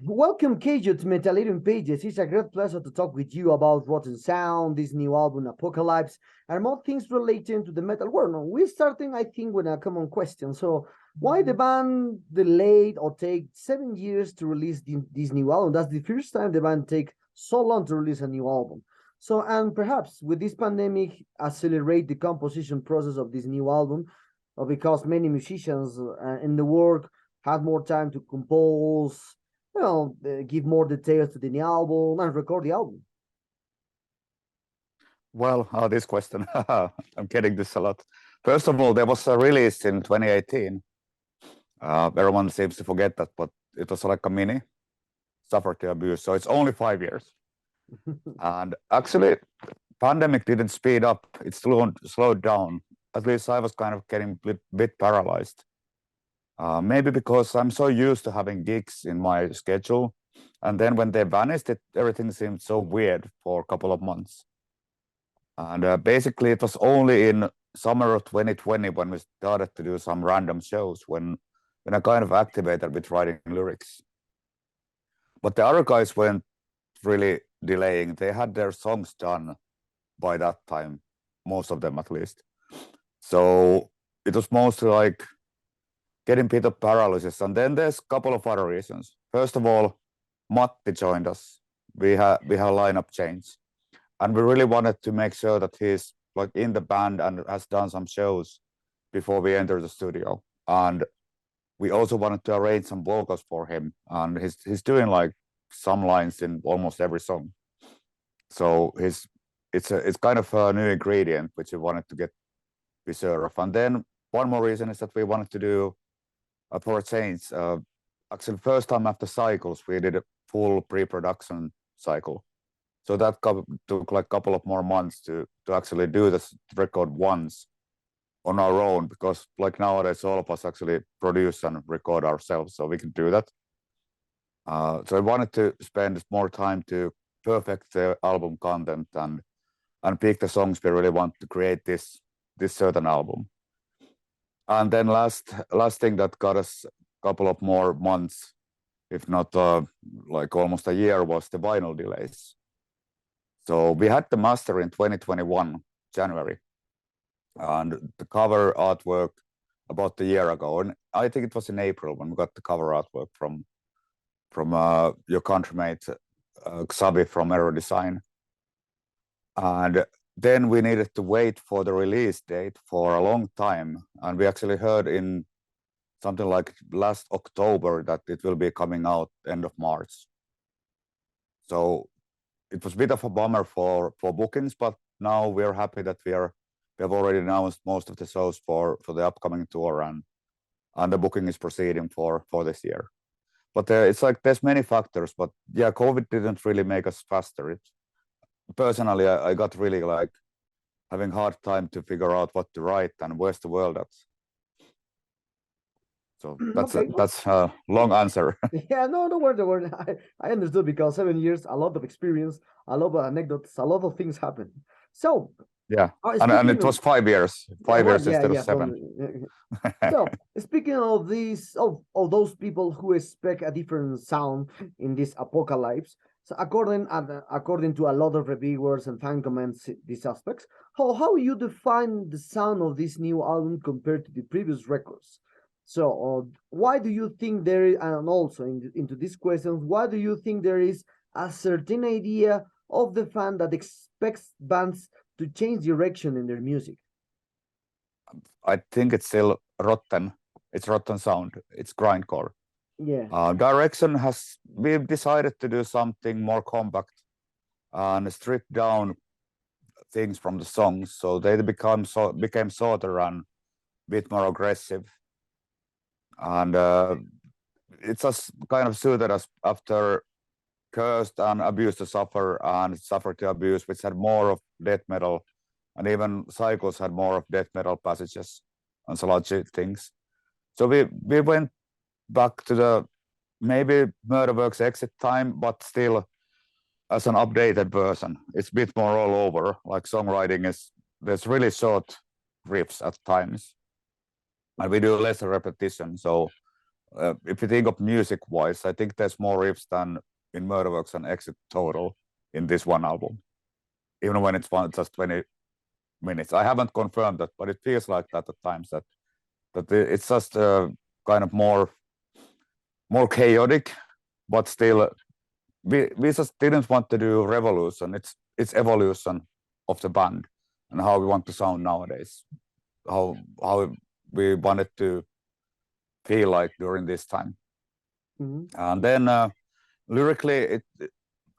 Welcome, Keijo, to Metallitum Pages. It's a great pleasure to talk with you about Rotten Sound, this new album, Apocalypse, and more things relating to the metal world. Now, we're starting, I think, with a common question. So, why the band delayed or take 7 years to release this new album? That's the first time the band take so long to release a new album. So, and perhaps with this pandemic, accelerate the composition process of this new album, because many musicians in the world have more time to compose, give more details to the new album and record the album. Well, this question, I'm getting this a lot. First of all, there was a release in 2018. Everyone seems to forget that, but it was like a mini, Suffer to Abuse. So it's only 5 years. And actually, pandemic didn't speed up. It slowed down. At least I was kind of getting a bit paralyzed. Maybe because I'm so used to having gigs in my schedule. And then when they vanished, everything seemed so weird for a couple of months. And basically, it was only in summer of 2020 when we started to do some random shows when I kind of activated with writing lyrics. But the other guys weren't really delaying. They had their songs done by that time, most of them at least. So it was mostly like getting a bit of paralysis. And then there's a couple of other reasons. First of all, Matti joined us. We had a lineup change. And we really wanted to make sure that he's like in the band and has done some shows before we enter the studio. And we also wanted to arrange some vocals for him. And he's doing like some lines in almost every song. So it's kind of a new ingredient which we wanted to get preserved. And then one more reason is that we wanted to do for a change. Actually, first time after Cycles, we did a full pre-production cycle. So that took like a couple of more months to actually do this record once on our own, because like nowadays all of us actually produce and record ourselves, so we can do that. So I wanted to spend more time to perfect the album content and pick the songs we really want to create this certain album. And then last thing that got us a couple of more months, if not like almost a year, was the vinyl delays. So we had the master in 2021, January, and the cover artwork about a year ago. And I think it was in April when we got the cover artwork from your countrymate, Xavi from Aero Design. And then we needed to wait for the release date for a long time. And we actually heard in something like last October that it will be coming out end of March. So it was a bit of a bummer for bookings, but now we're happy that we have already announced most of the shows for the upcoming tour, and the booking is proceeding for this year. But it's like there's many factors, but yeah, COVID didn't really make us faster. Personally, I got really like having hard time to figure out what to write and where's the world at. So that's a long answer. Yeah, no worry. I understood, because 7 years, a lot of experience, a lot of anecdotes, a lot of things happen. So yeah, and it was 5 years, 5 years instead of 7. So speaking of these, of those people who expect a different sound in this apocalypse, so according to a lot of reviewers and fan comments, these aspects, how you define the sound of this new album compared to the previous records? So why do you think there is, and also into these questions, why do you think there is a certain idea of the fan that expects bands to change direction in their music? I think it's still rotten. It's rotten sound. It's grindcore. Yeah. Direction we've decided to do something more compact and strip down things from the songs, so they became shorter and a bit more aggressive. And it's just kind of suited us after Cursed and Abuse to Suffer and Suffer to Abuse, which had more of death metal, and even Cycles had more of death metal passages and sludgy things. So we went back to the maybe Murderworks Exit time, but still as an updated version. It's a bit more all over. Like songwriting there's really short riffs at times, and we do less repetition. So if you think of music-wise, I think there's more riffs than in Murderworks and Exit total in this one album, even when it's just 20 minutes. I haven't confirmed that, but it feels like that at times, that it's just kind of more chaotic, but still we just didn't want to do revolution. It's evolution of the band and how we want to sound nowadays, how we wanted to feel like during this time. And then lyrically,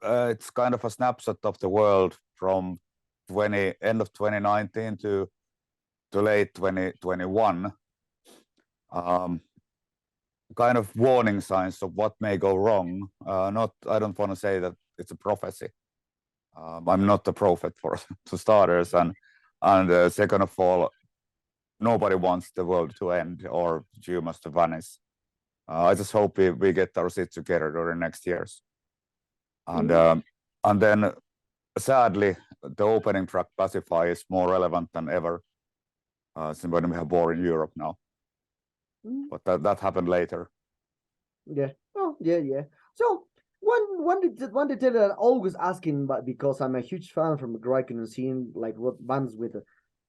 it's kind of a snapshot of the world from end of 2019 to late 2021. Kind of warning signs of what may go wrong. I don't want to say that it's a prophecy. I'm not a prophet for starters, and second of all, nobody wants the world to end or humans to vanish. I just hope we get our shit together during next years. And then sadly, the opening track Pacify is more relevant than ever since when we have war in Europe now. But that happened later. Yeah. Oh, yeah. So one detail that I'm always asking, but because I'm a huge fan from Griken and seeing like what bands with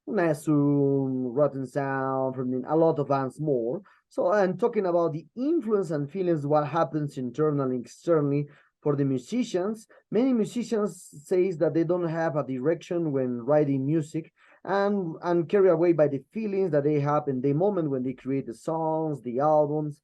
Nessun, Rotten Sound, from a lot of bands more. So and talking about the influence and feelings, what happens internally and externally for the musicians. Many musicians says that they don't have a direction when writing music, and carried away by the feelings that they have in the moment when they create the songs, the albums.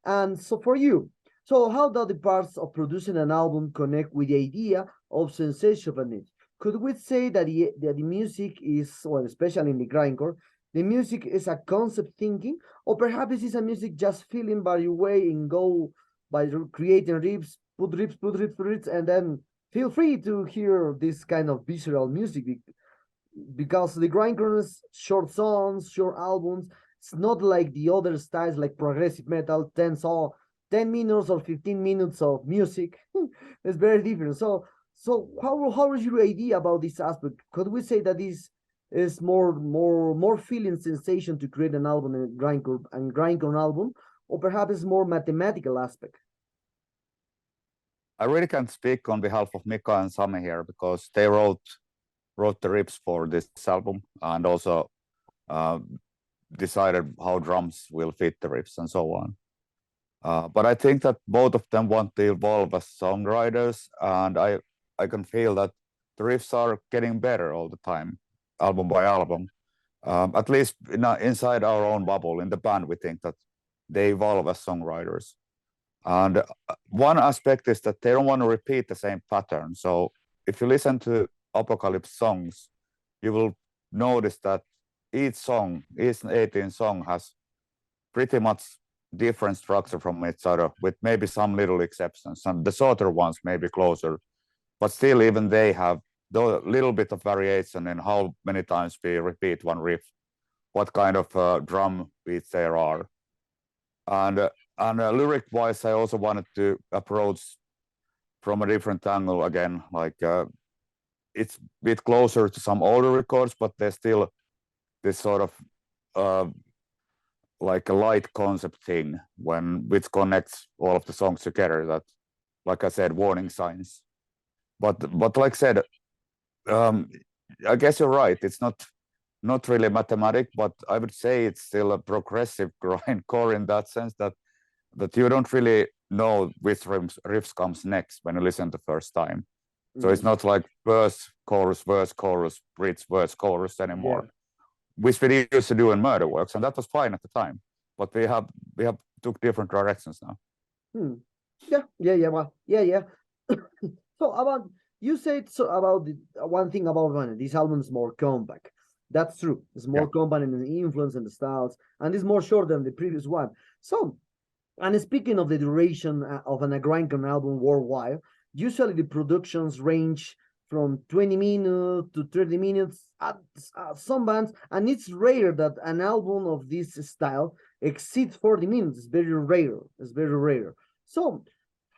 And so for you, so how do the parts of producing an album connect with the idea of sensation of it? Could we say that the music is, well, especially in the grindcore, the music is a concept thinking, or perhaps it is a music just feeling by your way and go by creating riffs, put riffs, and then feel free to hear this kind of visceral music because the grindcore is short songs, short albums. It's not like the other styles like progressive metal, 10 minutes or 15 minutes of music. It's very different. So how is your idea about this aspect? Could we say that this is more feeling sensation to create an album and grindcore album, or perhaps it's more mathematical aspect? I really can't speak on behalf of Mika and Sami here because they wrote the riffs for this album and also decided how drums will fit the riffs and so on. But I think that both of them want to evolve as songwriters, and I can feel that the riffs are getting better all the time, album by album. At least inside our own bubble in the band, we think that they evolve as songwriters. And one aspect is that they don't want to repeat the same pattern. So if you listen to Apocalypse songs, you will notice that each 18 song has pretty much different structure from each other, with maybe some little exceptions. And the shorter ones may be closer, but still even they have the little bit of variation in how many times we repeat one riff, what kind of drum beats there are. And lyric-wise, I also wanted to approach from a different angle again, like it's a bit closer to some older records, but there's still this sort of like a light concept thing which connects all of the songs together. That, like I said, warning signs. But like I said, I guess you're right. It's not really mathematic, but I would say it's still a progressive grindcore in that sense that you don't really know which riffs comes next when you listen the first time. So it's not like verse, chorus, bridge, verse, chorus anymore, which we used to do in Murderworks, and that was fine at the time. But we have took different directions now. Yeah. So about you said so about the one thing about this album is more compact. That's true. It's more compact in the influence and the styles, and it's more short than the previous one. So, and speaking of the duration of an grindcore album worldwide, usually the productions range from 20 minutes to 30 minutes at some bands, and it's rare that an album of this style exceeds 40 minutes. It's very rare. It's very rare. So,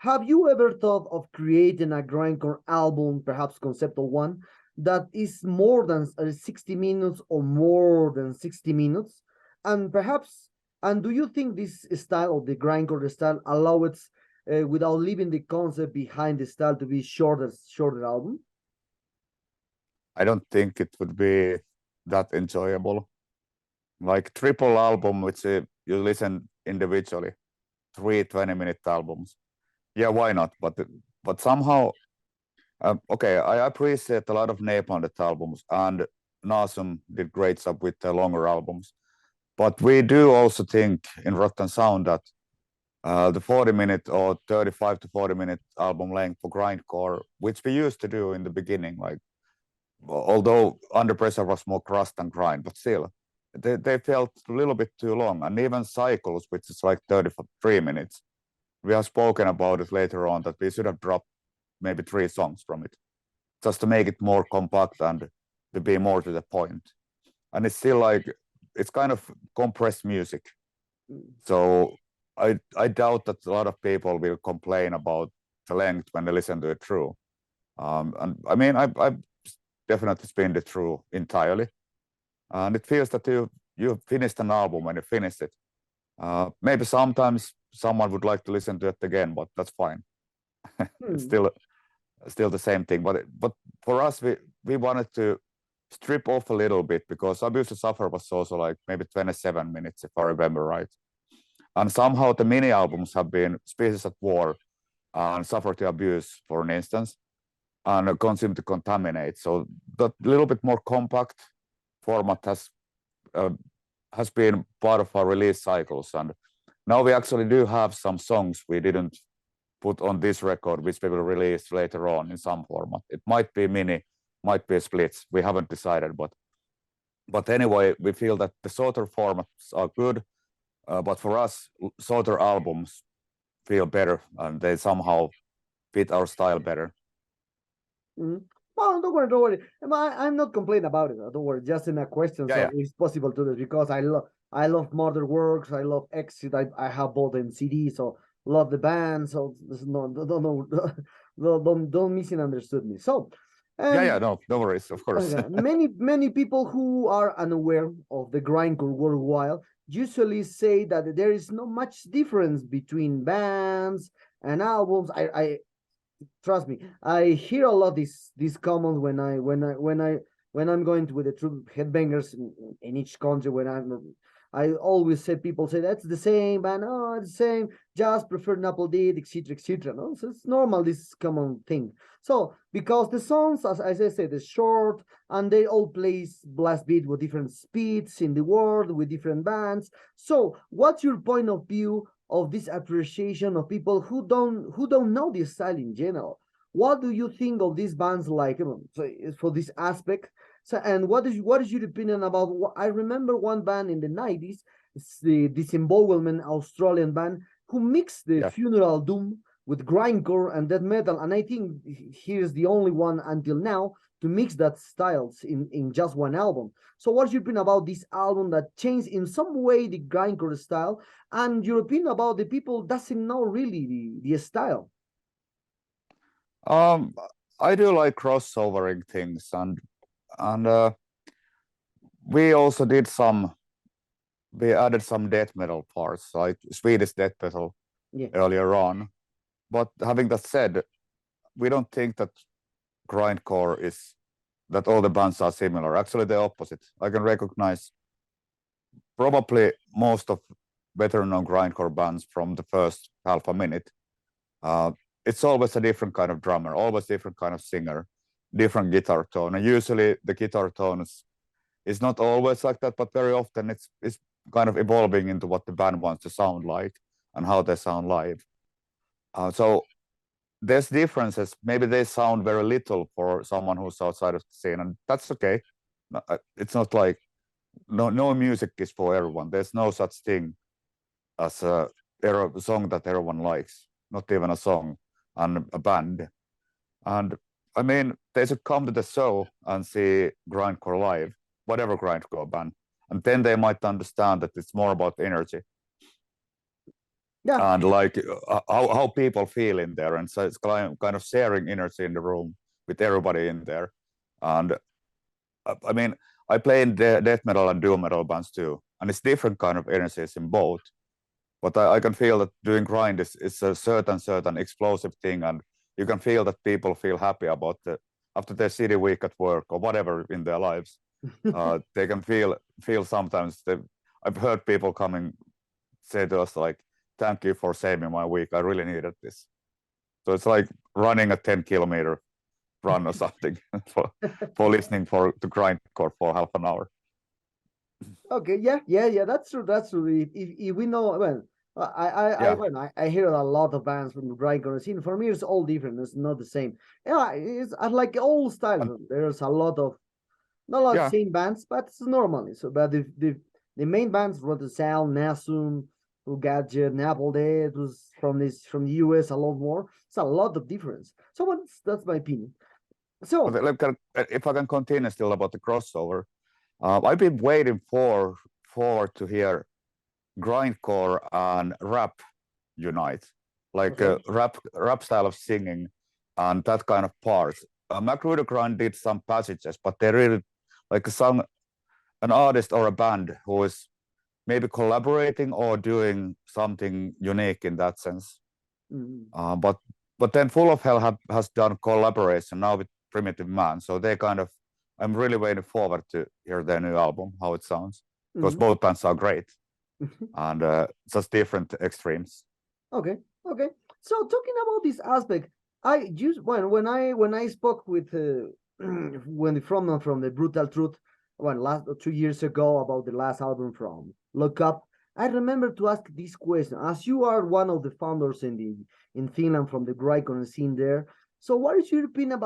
have you ever thought of creating a grindcore album, perhaps conceptual one, that is more than 60 minutes or more than 60 minutes? And perhaps And do you think this style of the grindcore style allow it, without leaving the concept behind the style, to be shorter album? I don't think it would be that enjoyable. Like triple album, which you listen individually, 3 20-minute albums. Yeah, why not? But somehow, okay, I appreciate a lot of Napalm albums, and Nasum did great job with the longer albums. But we do also think in Rock and Sound that the 40-minute or 35 to 40-minute album length for grindcore, which we used to do in the beginning, like although Under Pressure was more crust and grind, but still, they felt a little bit too long. And even Cycles, which is like 33 minutes, we have spoken about it later on that we should have dropped maybe 3 songs from it, just to make it more compact and to be more to the point. And it's still like, it's kind of compressed music. So I doubt that a lot of people will complain about the length when they listen to it through. And I mean, I've definitely spinned it through entirely. And it feels that you finished an album when you finish it. Maybe sometimes someone would like to listen to it again, but that's fine. It's still the same thing. But for us, we wanted to strip off a little bit, because Abuse to Suffer was also like maybe 27 minutes, if I remember right. And somehow the mini albums have been Species at War and Suffer to Abuse, for an instance, and Consume to Contaminate. So that little bit more compact format has been part of our release cycles. And now we actually do have some songs we didn't put on this record, which we will release later on in some format. It might be mini, might be splits. We haven't decided, but anyway, we feel that the shorter formats are good, but for us, shorter albums feel better, and they somehow fit our style better. Well, don't worry. I'm not complaining about it. Don't worry. Just in a question, so it's possible to do, because I love Mother Works. I love Exit. I have both in CD, so love the band. So don't misunderstood me. So. No worries, of course. Many people who are unaware of the grindcore worldwide usually say that there is not much difference between bands and albums. I trust me, I hear a lot these comments when I'm going to with the true headbangers in each country. I always say, people say that's the same band, oh, it's the same, just prefer Napalm Death, etc. No, so it's normal, this common thing. So because the songs, as I said, is short, and they all play blast beat with different speeds in the world with different bands. So what's your point of view of this appreciation of people who don't know this style in general? What do you think of these bands, like, so for this aspect? So, and what is your opinion about? I remember one band in the 90s, the Disembowelment, Australian band, who mixed the funeral doom with grindcore and death metal, and I think here's the only one until now to mix that styles in just one album. So what's your opinion about this album that changed in some way the grindcore style, and your opinion about the people doesn't know really the style? I do like crossovering things, and we also did we added some death metal parts, like Swedish death metal earlier on. But having that said, we don't think that grindcore is that all the bands are similar. Actually, the opposite. I can recognize probably most of better known grindcore bands from the first half a minute. It's always a different kind of drummer, always different kind of singer, different guitar tone. And usually the guitar tone is not always like that, but very often it's kind of evolving into what the band wants to sound like and how they sound live. So there's differences. Maybe they sound very little for someone who's outside of the scene, and that's okay. It's not like no music is for everyone. There's no such thing as a song that everyone likes, not even a song and a band. And I mean, they should come to the show and see grindcore live, whatever grindcore band, and then they might understand that it's more about energy. Yeah. And like how people feel in there, and so it's kind of sharing energy in the room with everybody in there. And I mean, I play in the death metal and doom metal bands too, and it's different kind of energies in both. But I can feel that doing grind is a certain explosive thing, and you can feel that people feel happy about after their city week at work or whatever in their lives. They can feel sometimes I've heard people coming say to us like, "Thank you for saving my week. I really needed this." So it's like running a 10-kilometer run or something for listening to grindcore for half an hour. Okay, yeah, that's true. That's true. If we know, well, I hear a lot of bands from the grindcore scene. For me, it's all different. It's not the same. Yeah, it's like all styles. There's a lot of not a lot of same bands, but it's normally so. But the main bands, Rotten Sound, Nasum, Gadget, Apple Day, it was from the US a lot more. It's a lot of difference. So that's my opinion. So if I can continue still about the crossover, I've been waiting forward to hear grindcore and rap unite, like rap style of singing and that kind of part. Magruder Grind did some passages, but they really like an artist or a band who is maybe collaborating or doing something unique in that sense. But then Full of Hell has done collaboration now with Primitive Man, so they kind of, I'm really waiting forward to hear their new album, how it sounds, because both bands are great and just different extremes. Okay. So talking about this aspect, I just when I spoke with from the Brutal Truth last 2 years ago about the last album from Look Up, I remember to ask this question. As you are one of the founders in Finland from the grindcore scene there, so what is your opinion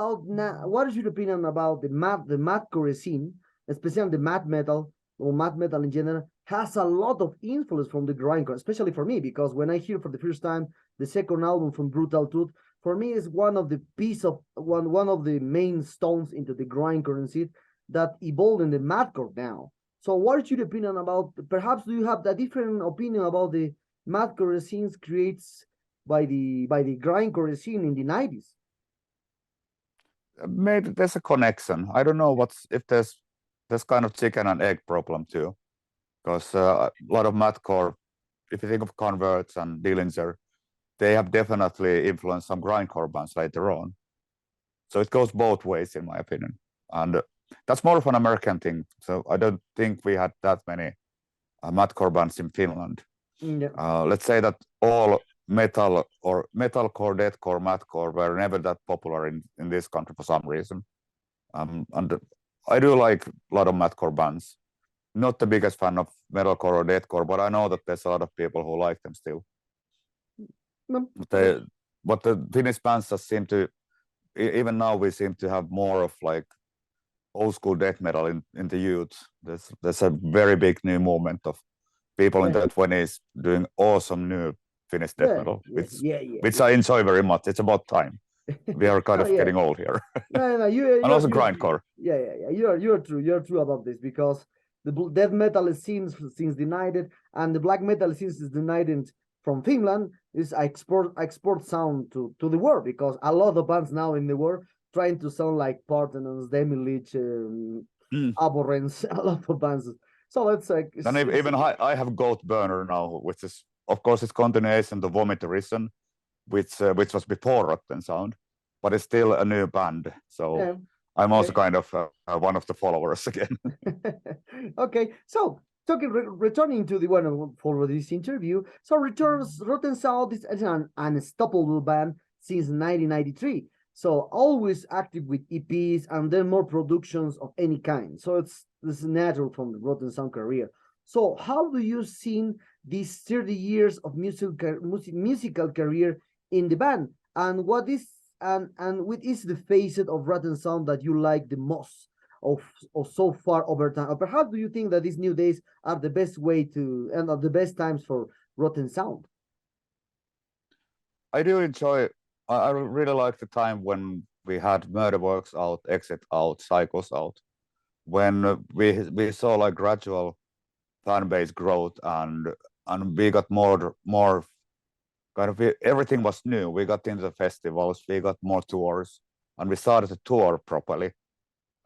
about the mathcore scene, especially the math metal or math metal in general? Has a lot of influence from the grindcore, especially for me, because when I hear for the first time the second album from Brutal Truth, for me is one of the one of the main stones into the grindcore scene that evolved in the mathcore now. So what is your opinion about, perhaps do you have a different opinion about the mathcore scenes creates by the grindcore scene in the 90s? Maybe there's a connection. I don't know if there's kind of chicken and egg problem too, because a lot of mathcore, if you think of Converts and Dillinger, they have definitely influenced some grindcore bands later on. So it goes both ways, in my opinion, and that's more of an American thing. So I don't think we had that many mathcore bands in Finland. Let's say that all metal or metalcore, deathcore, mathcore were never that popular in this country for some reason. And I do like a lot of mathcore bands. Not the biggest fan of metalcore or deathcore, but I know that there's a lot of people who like them still. But the Finnish bands just seem to, even now we seem to have more of like old school death metal in the youth. There's a very big new movement of people in their 20s doing awesome new Finnish death metal, which I enjoy very much. It's about time. We are kind of getting old here. And also grindcore. Yeah. You're true. You're true about this, because the death metal is since denied, and the black metal since is denied from Finland is export sound to the world, because a lot of bands now in the world trying to sound like Parthenos, Demilich, Abhorrence, a lot of bands. So it's like. And even I have Goat Burner now, which is, of course, it's continuation to Vomitorism, which was before Rotten Sound, but it's still a new band. So I'm also kind of one of the followers again. Okay, so returning to the one for this interview. So Rotten Sound is an unstoppable band since 1993. So always active with EPs and then more productions of any kind. So this is natural from the Rotten Sound career. So how do you see these 30 years of musical career in the band, and what is the facet of Rotten Sound that you like the most of so far over time? Or perhaps do you think that these new days are the best way to and are the best times for Rotten Sound? I do enjoy. I really like the time when we had Murderworks out, Exit out, Cycles out, when we saw like gradual fan base growth and we got more kind of, everything was new. We got into the festivals, we got more tours, and we started to tour properly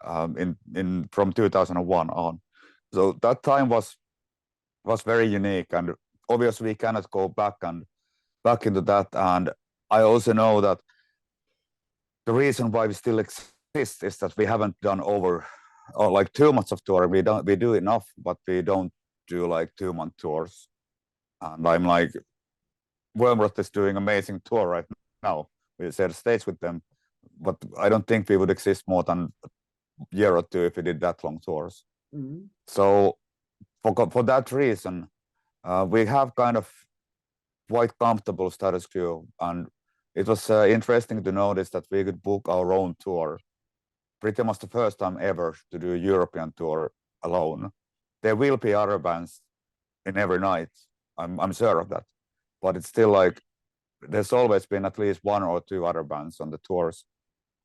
from 2001 on. So that time was was very unique, and obviously we cannot go back into that. And I also know that the reason why we still exist is that we haven't done over or like 2 months of tour. We do enough, but we don't do like 2-month tours. And I'm like, Wormrot is doing amazing tour right now. We share stage with them, but I don't think we would exist more than a year or two if we did that long tours. Mm-hmm. So for that reason, we have kind of quite comfortable status quo, and it was interesting to notice that we could book our own tour. Pretty much the first time ever to do a European tour alone. There will be other bands in every night. I'm sure of that, but it's still like there's always been at least 1 or 2 other bands on the tours,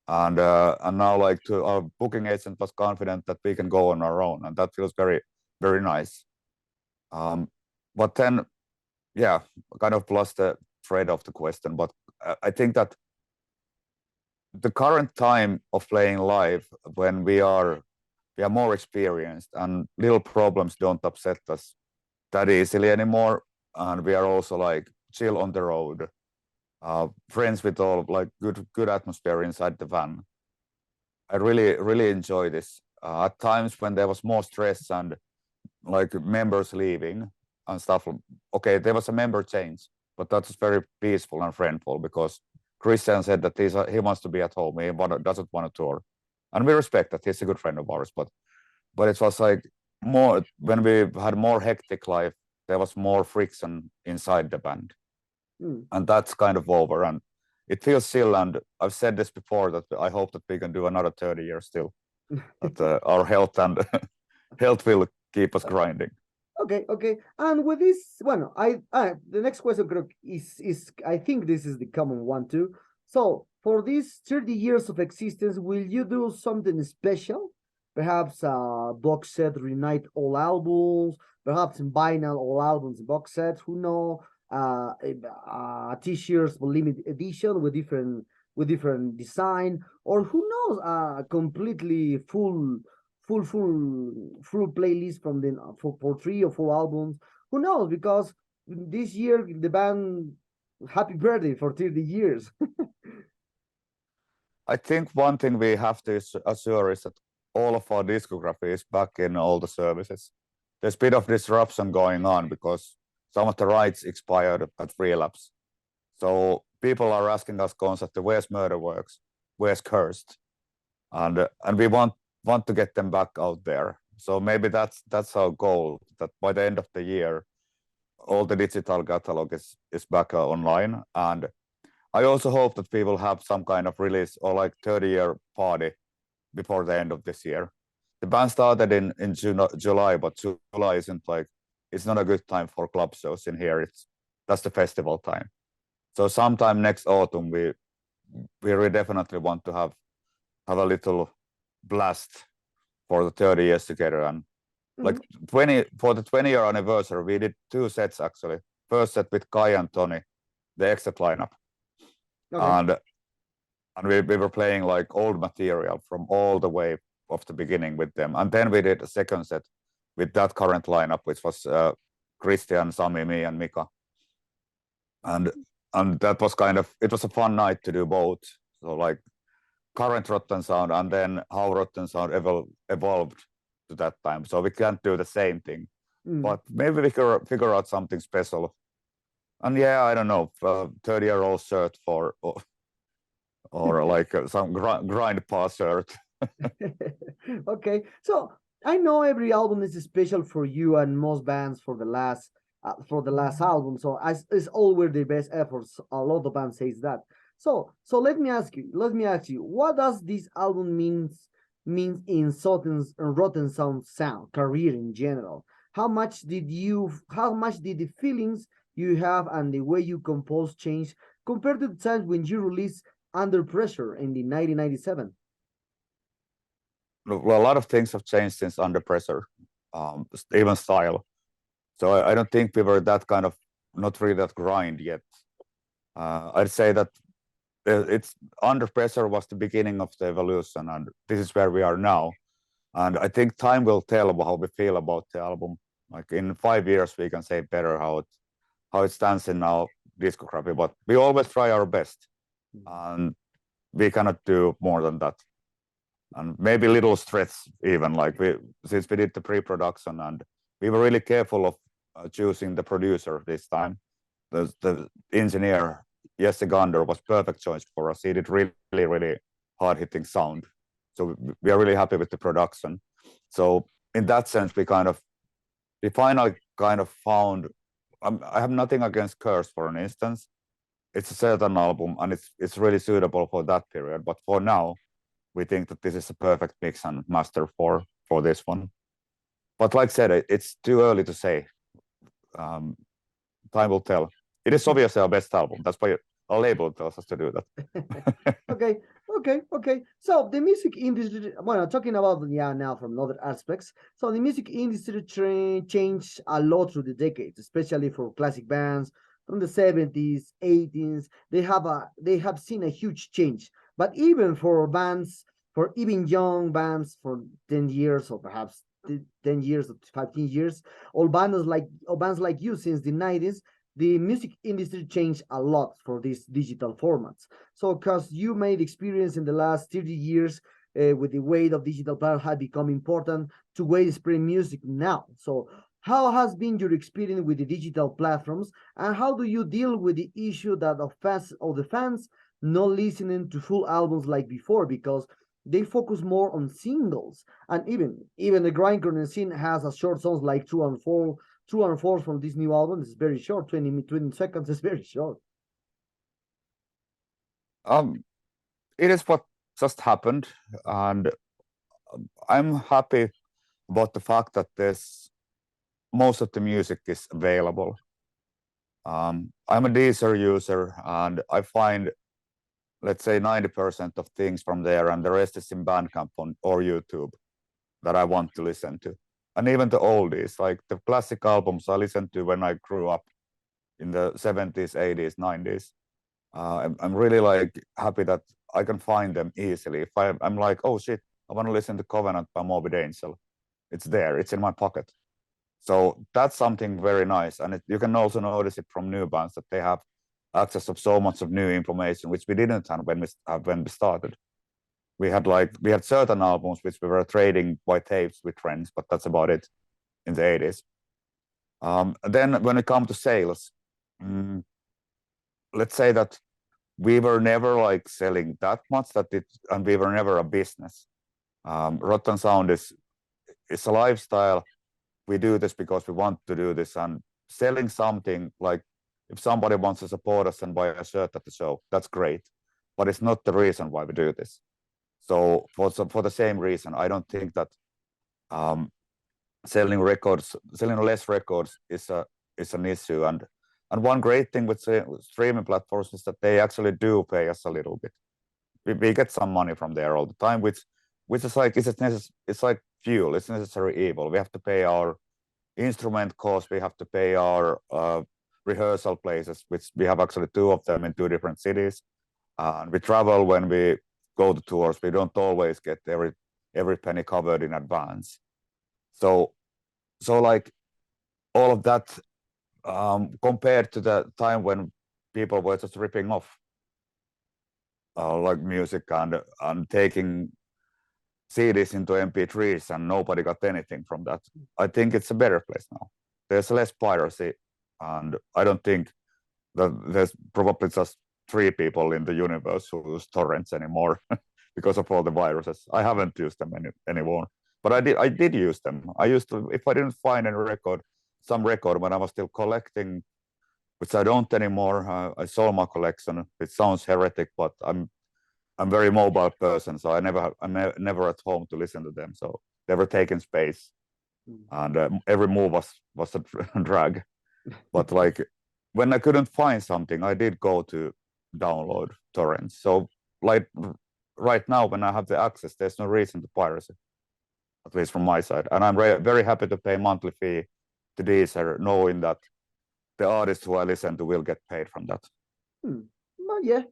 and now like our booking agent was confident that we can go on our own, and that feels very, very nice. But then, yeah, kind of lost the thread of the question, but I think that the current time of playing live, when we are more experienced and little problems don't upset us that easily anymore, and we are also like chill on the road, friends with all, like good atmosphere inside the van. I really enjoy this. At times when there was more stress and like members leaving and stuff, okay, there was a member change, but that was very peaceful and friendful, because Christian said that he wants to be at home. He doesn't want to tour, and we respect that. He's a good friend of ours. But it was like more when we had more hectic life. There was more friction inside the band, and that's kind of over. And it feels still. And I've said this before that I hope that we can do another 30 years still. That our health and health will keep us grinding. Okay. And with this, well, the next question is I think this is the common one too. So for these 30 years of existence, will you do something special? Perhaps a box set reunite all albums, perhaps in vinyl all albums box sets, who know, t-shirts for limited edition with different design, or who knows, completely full playlist from the for 3 or 4 albums. Who knows? Because this year the band happy birthday for 30 years. I think one thing we have to assure is that all of our discography is back in all the services. There's a bit of disruption going on because some of the rights expired at Relapse. So people are asking us constantly, where's Murderworks? Where's Cursed? And we want to get them back out there. So maybe that's our goal, that by the end of the year, all the digital catalog is back online. And I also hope that we will have some kind of release or like 30-year party before the end of this year. The band started in July, but July isn't like, it's not a good time for club shows in here. That's the festival time. So sometime next autumn, we really definitely want to have a little blast for the 30 years together. And like for the 20-year anniversary, we did 2 sets actually. First set with Kai and Tony, the exit lineup. Okay. And we were playing like old material from all the way of the beginning with them. And then we did a second set with that current lineup, which was Christian, Sami, me, and Mika. And that was it was a fun night to do both. So like current Rotten Sound and then how Rotten Sound evolved to that time. So we can't do the same thing, but maybe we could figure out something special. And yeah, I don't know, 30-year-old shirt or like some grind pass shirt. Okay, so I know every album is special for you and most bands for the last album. So it's always the best efforts. A lot of bands says that. So let me ask you, what does this album means in Rotten Sound career in general? How much did the feelings you have and the way you compose change compared to the times when you released Under Pressure in the 1997? Well, a lot of things have changed since Under Pressure, even style. So I don't think we were that kind of, not really that grind yet. I'd say that it's Under Pressure was the beginning of the evolution, and this is where we are now. And I think time will tell how we feel about the album. Like in 5 years, we can say better how it stands in our discography, but we always try our best, and we cannot do more than that. And maybe little stretch even, like since we did the pre-production, and we were really careful of choosing the producer this time. The engineer Jesse Gander was perfect choice for us. He did really hard-hitting sound, so we are really happy with the production. So in that sense, we finally kind of found. I have nothing against Curse, for an instance. It's a certain album, and it's really suitable for that period. But for now, we think that this is a perfect mix and master for this one. But like I said, it's too early to say. Time will tell. It is obviously our best album. That's why our label tells us to do that. Okay. So the music industry, well, talking about now from other aspects. So the music industry changed a lot through the decades, especially for classic bands from the 70s, 80s. They have seen a huge change. But even for bands, for even young bands, for 10 years or perhaps 10 years or 15 years, all bands like you since the 90s, the music industry changed a lot for these digital formats. So, because you made experience in the last 30 years with the way of digital platforms had become important to way to spread music now. So, how has been your experience with the digital platforms, and how do you deal with the issue that of the fans not listening to full albums like before because they focus more on singles, and even the grindcore scene has a short songs like True and False from this new album is very short, 20 seconds is very short. It is what just happened, and I'm happy about the fact that most of the music is available. I'm a Deezer user, and I find, let's say, 90% of things from there, and the rest is in Bandcamp or YouTube that I want to listen to. And even the oldies, like the classic albums I listened to when I grew up in the 70s, 80s, 90s. I'm really like happy that I can find them easily. If I'm like, oh shit, I want to listen to Covenant by Morbid Angel, it's there, it's in my pocket. So that's something very nice. And you can also notice it from new bands that they have access of so much of new information, which we didn't have when we started. We had certain albums which we were trading by tapes with friends, but that's about it in the 80s. Then when it comes to sales, let's say that we were never like selling that much and we were never a business. Rotten Sound is a lifestyle. We do this because we want to do this, and selling something, like if somebody wants to support us and buy a shirt at the show, that's great, but it's not the reason why we do this. So for the same reason, I don't think that selling less records is an issue. And one great thing with streaming platforms is that they actually do pay us a little bit. We get some money from there all the time, which is like it's like fuel. It's necessary evil. We have to pay our instrument costs. We have to pay our rehearsal places, which we have actually 2 of them in 2 different cities. And we travel when we go to tours. We don't always get every penny covered in advance. So like all of that compared to the time when people were just ripping off like music and taking CDs into MP3s and nobody got anything from that. I think it's a better place now. There's less piracy, and I don't think that there's probably just 3 people in the universe who use torrents anymore because of all the viruses. I haven't used them anymore, but I did use them. I used to, if I didn't find some record when I was still collecting, which I don't anymore. I sold my collection. It sounds heretic, but I'm very mobile person, so I'm never at home to listen to them. So they were taking space, and every move was a drag. But like when I couldn't find something, I did go to download torrents. So like right now, when I have the access, there's no reason to piracy, at least from my side. And I'm very happy to pay monthly fee to Deezer, knowing that the artists who I listen to will get paid from that. Well, yeah,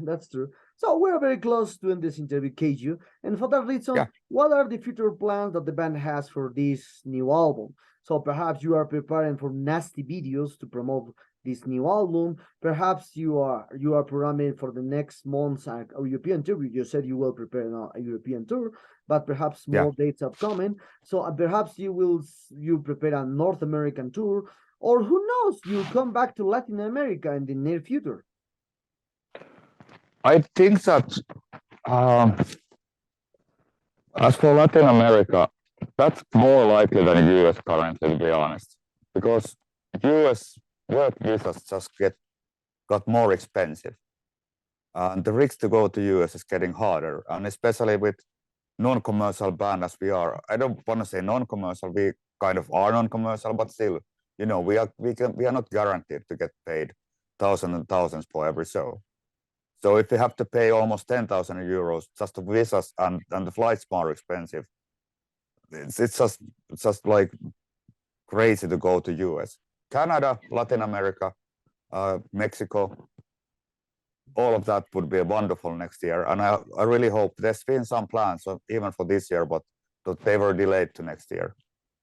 that's true. So we're very close to end this interview, Keijo. And for that reason, what are the future plans that the band has for this new album? So perhaps you are preparing for nasty videos to promote this new album. Perhaps you are programming for the next month's European tour. You said you will prepare a European tour, but perhaps more dates upcoming. So perhaps you prepare a North American tour, or who knows, you come back to Latin America in the near future. I think that as for Latin America, that's more likely than US currently, to be honest, because US work visas just got more expensive, and the risk to go to US is getting harder, and especially with non-commercial band as we are. I don't want to say non-commercial. We kind of are non-commercial, but still, you know, we are not guaranteed to get paid thousands and thousands for every show. So if we have to pay almost 10,000 euros just to visas and the flights more expensive, it's just like crazy to go to US. Canada, Latin America, Mexico, all of that would be wonderful next year. And I really hope there's been some plans even for this year, but they were delayed to next year.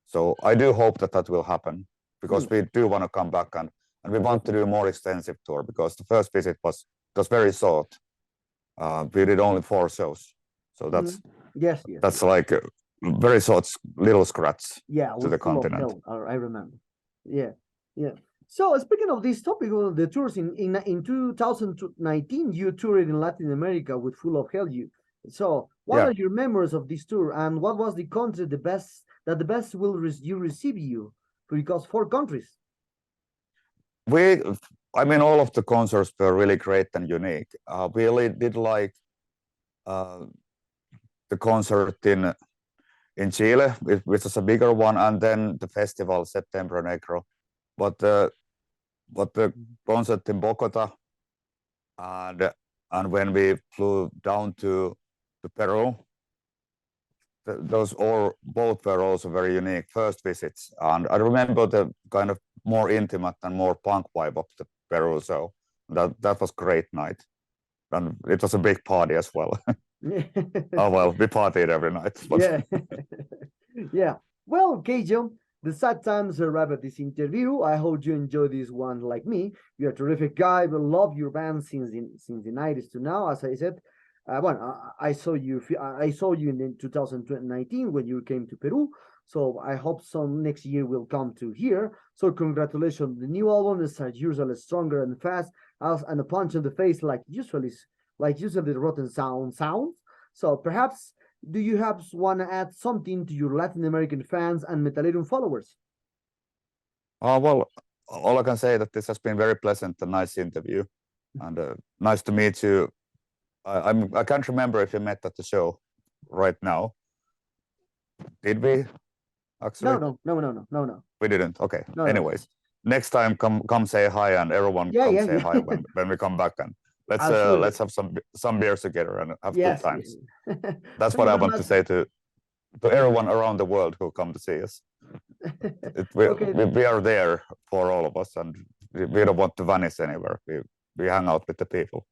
So I do hope that will happen, because we do want to come back and we want to do a more extensive tour, because the first visit was very short. We did only 4 shows. So that's that's like a very short little scratch to the continent. I remember. Yeah. So speaking of this topic, the tours in 2019, you toured in Latin America with Full of Hell. So what are your memories of this tour, and what was the country the best will receive you? Because 4 countries. I mean, all of the concerts were really great and unique. We really did like the concert in Chile, which was a bigger one, and then the festival Septiembre Negro. But the concert in Bogota, and when we flew down to Peru, both were also very unique first visits. And I remember the kind of more intimate and more punk vibe of the Peru, so that was great night, and it was a big party as well. Oh well, we partied every night. But... yeah. Well, Keijo, the sad times arrive at this interview. I hope you enjoy this one like me. You're a terrific guy. We love your band since the 90s to now. As I said, I saw you in 2019 when you came to Peru. So I hope some next year will come to here. So congratulations, the new album is usually stronger and fast, and a punch in the face like usually the Rotten sounds. So perhaps, do you want to add something to your Latin American fans and Metallerium followers? Well, all I can say that this has been very pleasant and nice interview, and nice to meet you. I can't remember if you met at the show right now. Did we? Actually? No. We didn't. Okay. No, anyways, next time come say hi, and everyone say hi when we come back, and let's have some beers together and have good times. That's what I want to say to everyone around the world who come to see us. We are there for all of us, and we don't want to vanish anywhere. We hang out with the people.